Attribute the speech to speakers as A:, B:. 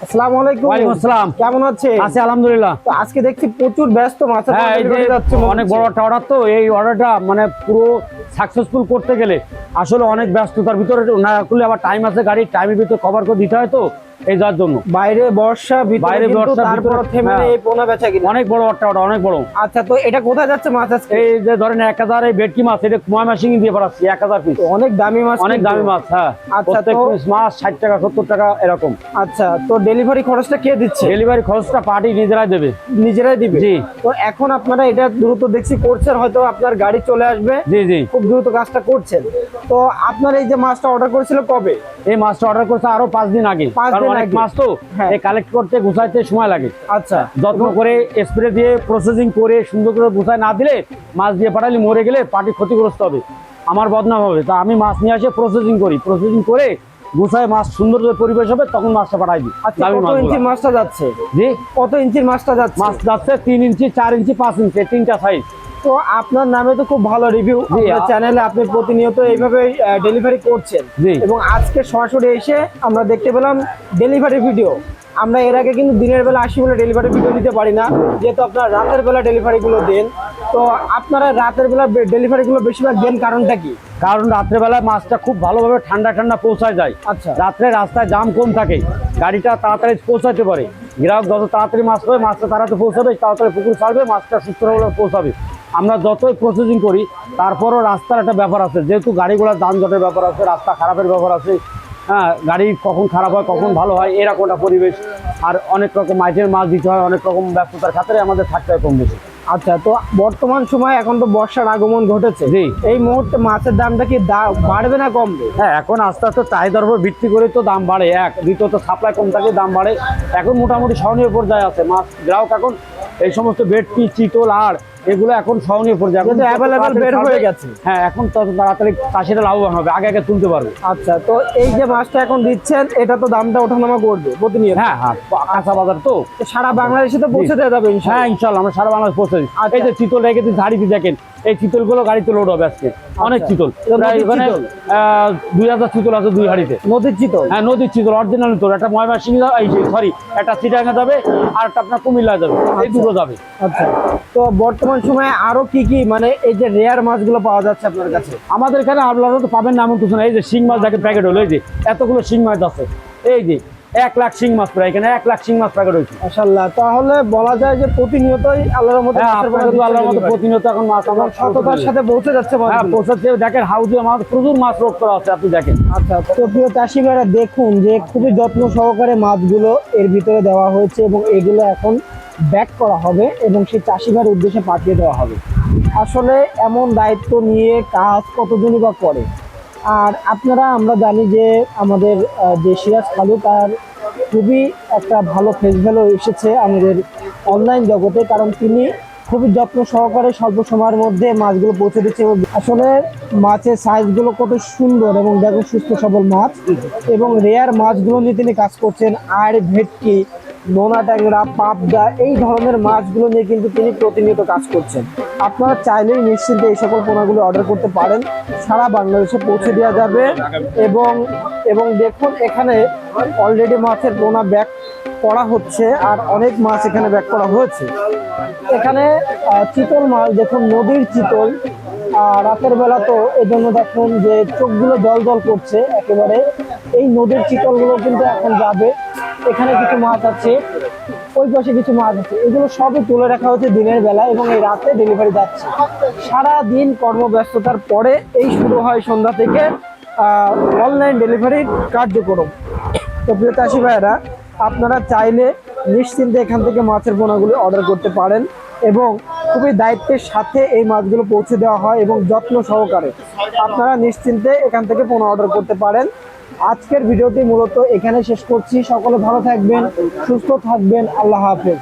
A: আসসালামু আলাইকুম।
B: ওয়ালাইকুম আসসালাম।
A: কেমন আছেন?
B: আছি আলহামদুলিল্লাহ।
A: তো আজকে দেখছি প্রচুর ব্যস্ত মাছের
B: হ্যাঁ, এই যে
A: যাচ্ছে
B: অনেক বড় একটা অর্ডার, তো এই অর্ডারটা মানে পুরো সাকসেসফুল করতে গেলে আসলে অনেক ব্যস্ততার ভিতরে না করলে আবার টাইম আছে, গাড়ির টাইমের ভিতরে কভার করে দিতে হয়, তো এই যার জন্য
A: বাইরে বর্ষা
B: বাইরে বর্ষা
A: তারপর থেমে
B: হ্যাঁ,
A: এই পোনা বেচা কিনা
B: অনেক বড় একটা অর্ডার, অনেক বড়।
A: আচ্ছা, তো এটা কোথায় যাচ্ছে মাছ আজকে?
B: এই যে ধরেন 1000 এই ভেটকি মাছ, এটা ময়মনসিংহ দিয়ে পাঠাচ্ছি 1000 পিস।
A: অনেক দামি মাছ,
B: অনেক দামি মাছ। হ্যাঁ,
A: আচ্ছা,
B: প্রত্যেক
A: তো
B: পিস মাছ 60 টাকা 70 টাকা এরকম।
A: আচ্ছা, তো ডেলিভারি খরচটা কে দিচ্ছে?
B: ডেলিভারি খরচটা পার্টি নিজেরাই দেবে।
A: নিজেরাই দিবে?
B: জি।
A: তো এখন আপনারা এটা দ্রুত দেখছি করছেন, হয়তো আপনার গাড়ি চলে আসবে।
B: জি জি,
A: খুব দ্রুত কাজটা করছেন। তো আপনার এই যে মাছটা অর্ডার করেছিল কবে?
B: এই মাছটা অর্ডার করছে আরো 5 দিন আগে।
A: 5
B: কারণ
A: দিন
B: অনেক
A: আগে।
B: মাছ তো
A: হ্যাঁ।
B: এই কালেক্ট করতে গুছাইতে সময় লাগে।
A: আচ্ছা,
B: যত্ন করে স্প্রে দিয়ে প্রসেসিং করে সুন্দর করে গুছায় না দিলে মাছ দিয়ে পাঠালে মরে গেলে পার্টি ক্ষতিগ্রস্ত হবে, আমার বদনাম হবে। তা আমি মাছ নিয়ে আসে প্রসেসিং করি, প্রসেসিং করে গুছায় মাছ সুন্দর পরিবেশ হবে তখন মাছটা পাঠাই দিই।
A: আচ্ছা, কত ইঞ্চির মাছটা যাচ্ছে?
B: জি,
A: কত ইঞ্চির মাছটা যাচ্ছে?
B: মাছ যাচ্ছে 3 ইঞ্চি 4 ইঞ্চি 5 ইঞ্চি, 3টা সাইজ।
A: তো আপনার নামে তো খুব ভালো রিভিউ, আপনার চ্যানেলে আপনি প্রতিনিয়ত এইভাবে ডেলিভারি করছেন।
B: জি।
A: এবং আজকে সরাসরি এসে আমরা দেখতে পেলাম ডেলিভারি ভিডিও। আমরা এর আগে কিন্তু দিনের বেলা 80 বেলা ডেলিভারি ভিডিও দিতে পারি না, যেহেতু আপনারা রাতের বেলা ডেলিভারিগুলো দেন। তো আপনারা রাতের বেলা ডেলিভারিগুলো বেশিরভাগ দেন, কারণটা কি?
B: কারণ রাত্রেবেলায় মাছটা খুব ভালোভাবে ঠান্ডা ঠান্ডা পৌঁছায় যায়।
A: আচ্ছা।
B: রাত্রে রাস্তায় জাম কম থাকে, গাড়িটা তাড়াতাড়ি পৌঁছাতে পারে। গ্রাহক যত তাড়াতাড়ি মাছ পাবে, মাছটা তাড়াতাড়ি পৌঁছাবে, তাড়াতাড়ি পুকুর ছাড়বে, মাছটা সুস্থভাবে পৌঁছাবে। আমরা যতই প্রসেসিং করি তারপরও রাস্তার একটা ব্যাপার আছে, যেহেতু গাড়িগুলোর যানজটের ব্যাপার আছে, রাস্তা খারাপের ব্যাপার আছে। হ্যাঁ, গাড়ি কখন খারাপ হয় কখন ভালো হয় এরকম একটা পরিবেশ। আর অনেক রকম মাছের মাছ দিতে হয়, অনেক রকম ব্যস্ততার খাতিরে আমাদের থাকতে হয় কম বেশি।
A: আচ্ছা, তো বর্তমান সময় এখন তো বর্ষার আগমন ঘটেছে।
B: জি।
A: এই মুহূর্তে মাছের দামটা কি বাড়বে না কমবে?
B: হ্যাঁ, এখন আস্তে আস্তে চাহিদার উপর ভিত্তি করে তো দাম বাড়ে। দ্বিতীয়ত সাপ্লাই কম থাকে, দাম বাড়ে। এখন মোটামুটি সহনীয় পর্যায়ে আছে মাছ। গ্রাহক এখন এই সমস্ত ভেটকি চিতল আর এগুলো এখন সহনীয় পর্যায়ে
A: কিন্তু অ্যাভেলেবল বের হয়ে গেছে।
B: হ্যাঁ, এখন তত তাড়াতাড়ি চাষিরা লাভবান হবে, আগে আগে তুলতে পারবে।
A: আচ্ছা, তো এই যে মাছটা এখন দিচ্ছেন, এটা তো দামটা ওঠানামা করবে প্রতিনিয়ত।
B: হ্যাঁ হ্যাঁ, কাঁচা বাজার তো।
A: সারা বাংলাদেশে তো পৌঁছে দেওয়া যাবে ইনশাআল্লাহ?
B: হ্যাঁ ইনশাল্লাহ, আমরা সারা বাংলাদেশ পৌঁছে দিই। এই যে চিতল রেখে দিই ঝাড়িতে, দেখেন এই চিতল গুলো গাড়িতে লোড হবে আজকে। অনেক চিতল, প্রায় এখানে 2000 চিতল আছে 2 হাড়িতে।
A: নদীর চিতল?
B: হ্যাঁ, নদীর চিতল, অরিজিনাল চিতল। একটা ময়মনসিংহ, সরি একটা চিটাগাঙ্গে যাবে, আর একটা আপনার কুমিল্লা যাবে, এই দুটো যাবে।
A: আচ্ছা, তো বর্তমান সময়ে আরো কি কি মানে এই যে রেয়ার মাছগুলো পাওয়া যাচ্ছে আপনার কাছে?
B: আমাদের এখানে আপনারা তো পাবেন না এমন কিছু না। এই যে শিং মাছ দেখেন প্যাকেট হলো, এই যে এতগুলো শিং মাছ আছে, এই যে 1 লাখ শিং মাছ, প্রায় এখানে 1 লাখ শিং মাছ প্যাকেট হয়েছে।
A: মাশাআল্লাহ, তাহলে বলা যায় যে প্রতিনিয়তই আল্লাহর মতো
B: আল্লাহর মতো প্রতিনিয়ত এখন মাছ আমার
A: সততার সাথে পৌঁছে যাচ্ছে।
B: হ্যাঁ, পৌঁছাচ্ছে। দেখেন হাউজে মাছ, প্রচুর মাছ রোগ করা আছে, আপনি দেখেন।
A: আচ্ছা, তো প্রিয় চাষি ভাইরা দেখুন যে খুবই যত্ন সহকারে মাছগুলো এর ভিতরে দেওয়া হয়েছে এবং এগুলো এখন ব্যাক করা হবে এবং সেই চাষি ভাইয়ের উদ্দেশ্যে পাঠিয়ে দেওয়া হবে। আসলে এমন দায়িত্ব নিয়ে কাজ কতজনই বা করে। আর আমরা জানি যে আমাদের যে সিরাজ খালু, তার খুবই একটা ভালো ফেস ভ্যালু এসেছে আমাদের অনলাইন জগতে, কারণ তিনি খুবই যত্ন সহকারে স্বল্প সময়ের মধ্যে মাছগুলো পৌঁছে দিচ্ছে। আসলে মাছের সাইজগুলো কত সুন্দর এবং দেখো সুস্থ সবল মাছ এবং রেয়ার মাছগুলো নিয়ে তিনি কাজ করছেন। আর ভেটকি, নোনা ট্যাংরা, পাবদা, এই ধরনের মাছগুলো নিয়ে কিন্তু তিনি প্রতিনিয়ত কাজ করছেন। আপনারা চাইলেই নিশ্চিন্তে এই সকল পোনাগুলো অর্ডার করতে পারেন, সারা বাংলাদেশে পৌঁছে দেওয়া যাবে। এবং দেখুন এখানে অলরেডি মাছের পোনা ব্যাক করা হচ্ছে আর অনেক মাছ এখানে ব্যাক করা হয়েছে। এখানে চিতল মাছ দেখুন, নদীর চিতল। রাতের বেলা তো এই জন্য দেখুন যে চোখগুলো জল জল করছে একেবারে। এই নদীর চিতলগুলো কিন্তু এখন যাবে। এখানে কিছু মাছ আছে, ওই পাশে কিছু মাছ আছে, এগুলো সবই তুলে রাখা হচ্ছে দিনের বেলা এবং এই রাতে ডেলিভারি যাচ্ছে। সারা দিন কর্মব্যস্ততার পরে এই শুরু হয় সন্ধ্যা থেকে অনলাইন ডেলিভারির কার্যক্রম। তো প্রিয় চাষি ভাইয়েরা, আপনারা চাইলে নিশ্চিন্তে এখান থেকে মাছের পোনাগুলো অর্ডার করতে পারেন এবং খুবই দায়িত্বের সাথে এই মাছগুলো পৌঁছে দেওয়া হয় এবং যত্ন সহকারে আপনারা নিশ্চিন্তে এখান থেকে পোনা অর্ডার করতে পারেন। আজকের ভিডিওটি মূলত এখানে শেষ করছি। সকলে ভালো থাকবেন, সুস্থ থাকবেন। আল্লাহ হাফেজ।